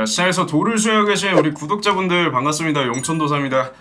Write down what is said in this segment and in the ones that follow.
자, 시장에서 돌을 수여하고 계신 우리 구독자분들 반갑습니다. 용천도사입니다.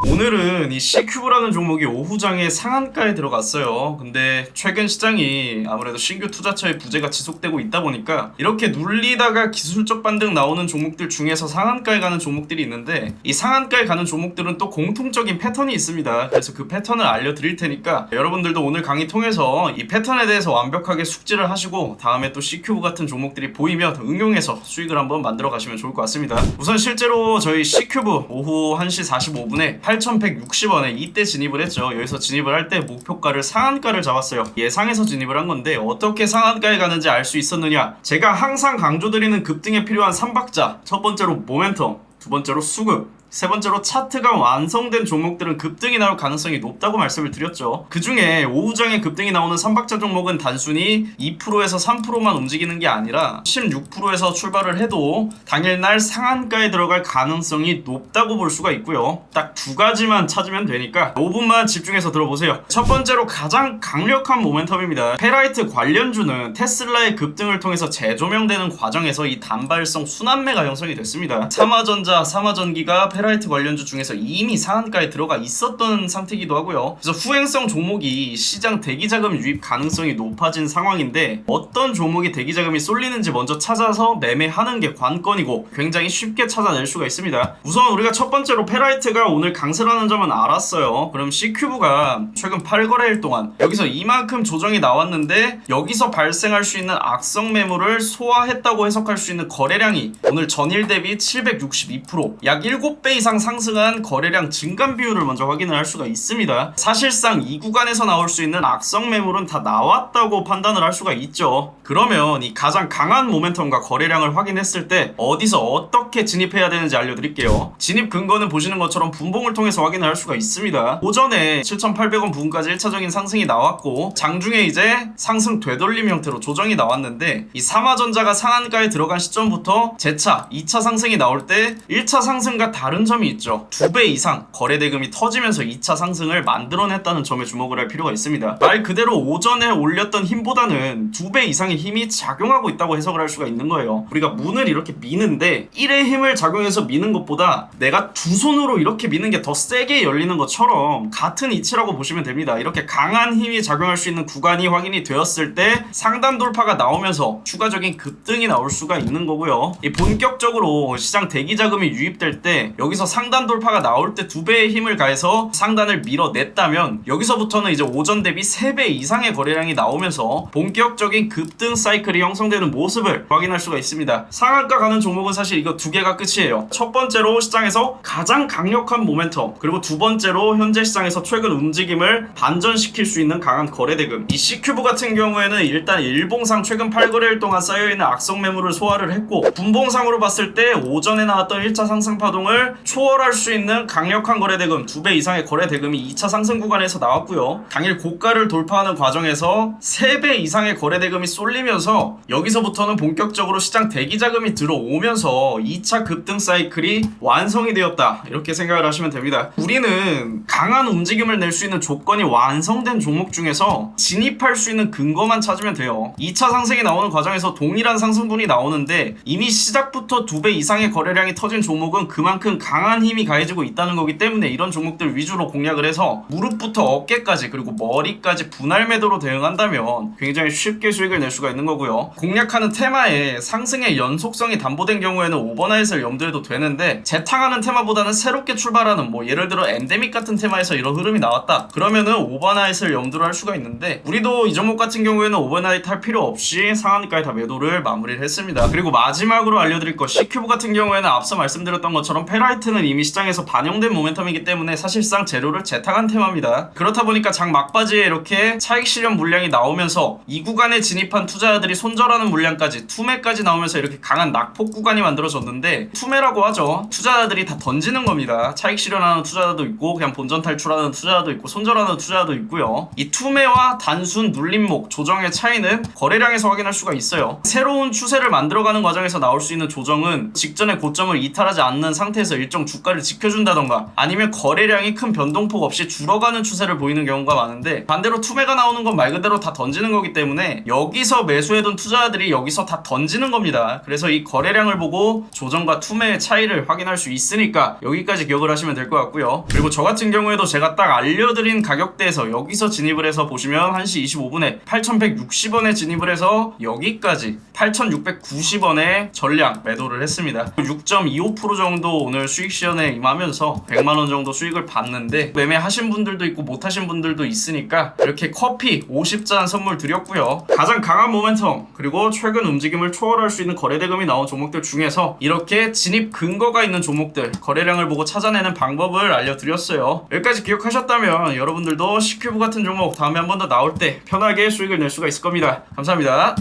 오늘은 이 C큐브라는 종목이 오후장에 상한가에 들어갔어요. 근데 최근 시장이 아무래도 신규 투자처의 부재가 지속되고 있다 보니까 이렇게 눌리다가 기술적 반등 나오는 종목들 중에서 상한가에 가는 종목들이 있는데, 이 상한가에 가는 종목들은 또 공통적인 패턴이 있습니다. 그래서 그 패턴을 알려드릴 테니까 여러분들도 오늘 강의 통해서 이 패턴에 대해서 완벽하게 숙지를 하시고 다음에 또 C큐브 같은 종목들이 보이면 응용해서 수익을 한번 만들어 가시면 좋을 것 같습니다. 우선 실제로 저희 C큐브 오후 1시 45분에 8,160원에 이때 진입을 했죠. 여기서 진입을 할 때 목표가를 상한가를 잡았어요. 예상해서 진입을 한 건데 어떻게 상한가에 가는지 알 수 있었느냐? 제가 항상 강조드리는 급등에 필요한 3박자. 첫 번째로 모멘텀, 두 번째로 수급, 세 번째로 차트가 완성된 종목들은 급등이 나올 가능성이 높다고 말씀을 드렸죠. 그 중에 오후장에 급등이 나오는 3박자 종목은 단순히 2%에서 3%만 움직이는 게 아니라 16%에서 출발을 해도 당일날 상한가에 들어갈 가능성이 높다고 볼 수가 있고요. 딱 두 가지만 찾으면 되니까 5분만 집중해서 들어보세요. 첫 번째로 가장 강력한 모멘텀입니다. 페라이트 관련주는 테슬라의 급등을 통해서 재조명되는 과정에서 이 단발성 순환매가 형성이 됐습니다. 삼화전자, 삼화전기가 페라이트 관련주 중에서 이미 상한가에 들어가 있었던 상태이기도 하고요. 그래서 후행성 종목이 시장 대기자금 유입 가능성이 높아진 상황인데, 어떤 종목이 대기자금이 쏠리는지 먼저 찾아서 매매하는 게 관건이고 굉장히 쉽게 찾아낼 수가 있습니다. 우선 우리가 첫 번째로 페라이트가 오늘 강세라는 점은 알았어요. 그럼 C큐브가 최근 8거래일 동안 여기서 이만큼 조정이 나왔는데 여기서 발생할 수 있는 악성 매물을 소화했다고 해석할 수 있는 거래량이 오늘 전일 대비 762%, 약 7배 이상 상승한 거래량 증감 비율을 먼저 확인을 할 수가 있습니다. 사실상 이 구간에서 나올 수 있는 악성 매물은 다 나왔다고 판단을 할 수가 있죠. 그러면 이 가장 강한 모멘텀과 거래량을 확인했을 때 어디서 어떻게 진입해야 되는지 알려드릴게요. 진입 근거는 보시는 것처럼 분봉을 통해서 확인을 할 수가 있습니다. 오전에 7,800원 부근까지 1차적인 상승이 나왔고 장중에 이제 상승 되돌림 형태로 조정이 나왔는데, 이 삼화전자가 상한가에 들어간 시점부터 재차 2차 상승이 나올 때 1차 상승과 다른 점이 있죠. 2배 이상 거래대금이 터지면서 2차 상승을 만들어냈다는 점에 주목을 할 필요가 있습니다. 말 그대로 오전에 올렸던 힘보다는 2배 이상의 힘이 작용하고 있다고 해석을 할 수가 있는 거예요. 우리가 문을 이렇게 미는데 1의 힘을 작용해서 미는 것보다 내가 두 손으로 이렇게 미는 게 더 세게 열리는 것처럼 같은 이치라고 보시면 됩니다. 이렇게 강한 힘이 작용할 수 있는 구간이 확인이 되었을 때 상단 돌파가 나오면서 추가적인 급등이 나올 수가 있는 거고요. 이 본격적으로 시장 대기자금이 유입될 때 여기서 상단 돌파가 나올 때 2배의 힘을 가해서 상단을 밀어냈다면 여기서부터는 이제 오전 대비 3배 이상의 거래량이 나오면서 본격적인 급등 사이클이 형성되는 모습을 확인할 수가 있습니다. 상한가 가는 종목은 사실 이거 두 개가 끝이에요. 첫 번째로 시장에서 가장 강력한 모멘텀, 그리고 두 번째로 현재 시장에서 최근 움직임을 반전시킬 수 있는 강한 거래대금. 이 C큐브 같은 경우에는 일단 일봉상 최근 8거래일 동안 쌓여있는 악성 매물을 소화를 했고, 분봉상으로 봤을 때 오전에 나왔던 1차 상승 파동을 초월할 수 있는 강력한 거래대금 2배 이상의 거래대금이 2차 상승 구간에서 나왔고요. 당일 고가를 돌파하는 과정에서 3배 이상의 거래대금이 쏠리면서 여기서부터는 본격적으로 시장 대기자금이 들어오면서 2차 급등 사이클이 완성이 되었다, 이렇게 생각을 하시면 됩니다. 우리는 강한 움직임을 낼 수 있는 조건이 완성된 종목 중에서 진입할 수 있는 근거만 찾으면 돼요. 2차 상승이 나오는 과정에서 동일한 상승분이 나오는데 이미 시작부터 2배 이상의 거래량이 터진 종목은 그만큼 강한 힘이 가해지고 있다는 거기 때문에 이런 종목들 위주로 공략을 해서 무릎부터 어깨까지 그리고 머리까지 분할 매도로 대응한다면 굉장히 쉽게 수익을 낼 수가 있는 거고요. 공략하는 테마에 상승의 연속성이 담보된 경우에는 오버나잇을 염두해도 되는데, 재탕하는 테마보다는 새롭게 출발하는 예를 들어 엔데믹 같은 테마에서 이런 흐름이 나왔다 그러면은 오버나잇을 염두로 할 수가 있는데, 우리도 이 종목 같은 경우에는 오버나잇 할 필요 없이 상한가에 다 매도를 마무리를 했습니다. 그리고 마지막으로 알려드릴 것, C큐브 같은 경우에는 앞서 말씀드렸던 것처럼 페라이트는 이미 시장에서 반영된 모멘텀이기 때문에 사실상 재료를 재탕한 테마입니다. 그렇다 보니까 장 막바지에 이렇게 차익 실현 물량이 나오면서 이 구간에 진입한 투자자들이 손절하는 물량까지 투매까지 나오면서 이렇게 강한 낙폭 구간이 만들어졌는데, 나오는데 투매라고 하죠. 투자자들이 다 던지는 겁니다. 차익 실현하는 투자자도 있고 그냥 본전 탈출하는 투자자도 있고 손절하는 투자자도 있고요. 이 투매와 단순 눌림목 조정의 차이는 거래량에서 확인할 수가 있어요. 새로운 추세를 만들어가는 과정에서 나올 수 있는 조정은 직전의 고점을 이탈하지 않는 상태에서 일정 주가를 지켜준다던가 아니면 거래량이 큰 변동폭 없이 줄어가는 추세를 보이는 경우가 많은데, 반대로 투매가 나오는 건 말 그대로 다 던지는 거기 때문에 여기서 매수해둔 투자자들이 여기서 다 던지는 겁니다. 그래서 이 거래량을 보고 조정과 투매의 차이를 확인할 수 있으니까 여기까지 기억을 하시면 될 것 같고요. 그리고 저 같은 경우에도 제가 딱 알려드린 가격대에서 여기서 진입을 해서 보시면 1시 25분에 8,160원에 진입을 해서 여기까지 8,690원에 전량 매도를 했습니다. 6.25% 정도 오늘 수익 시연에 임하면서 100만원 정도 수익을 봤는데, 매매하신 분들도 있고 못하신 분들도 있으니까 이렇게 커피 50잔 선물 드렸고요. 가장 강한 모멘텀 그리고 최근 움직임을 초월할 수 있는 거래대금이 나온 종목들 중에서 이렇게 진입 근거가 있는 종목들 거래량을 보고 찾아내는 방법을 알려드렸어요. 여기까지 기억하셨다면 여러분들도 C큐브 같은 종목 다음에 한 번 더 나올 때 편하게 수익을 낼 수가 있을 겁니다. 감사합니다.